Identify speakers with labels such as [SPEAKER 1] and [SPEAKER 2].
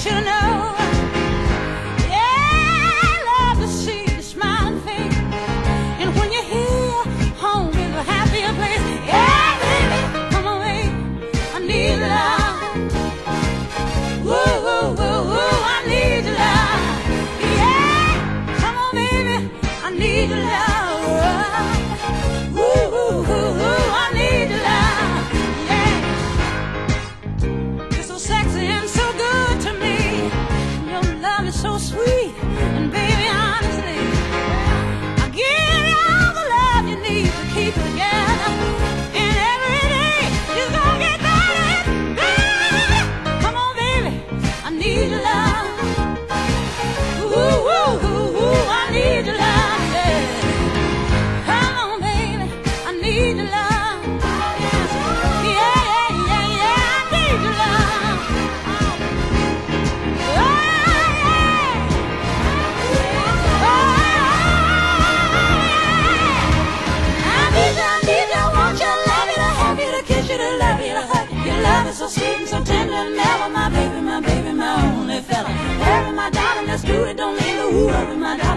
[SPEAKER 1] you to know. Yeah, I love to see your smiling face, and when you're here, home is a happier place. Yeah, baby, come on, baby, I need love. Woo, woo, woo, woo, I need your love. Yeah, come on, baby, I need your love. Woo, woo, woo, woo, I need your love. Yeah, you're so sexy and so good to me. Your love is so sweet, and baby, honestly, I give you all the love you need to keep it together. And every day you're gonna get better and better. Come on, baby, I need your love. Woo, woo, woo, woo, I need your love. Yeah. Come on, baby, I need your love. Yeah, yeah, yeah, yeah, I need your love. Oh, yeah. Oh, yeah. I need you, want you, love you, to have you, to kiss you, to love you, to hug you. Your love is so sweet and so tender and mellow, my baby, my only fella. Hurry, my darling, let's do it, don't linger. Ooh, hurry, my darling.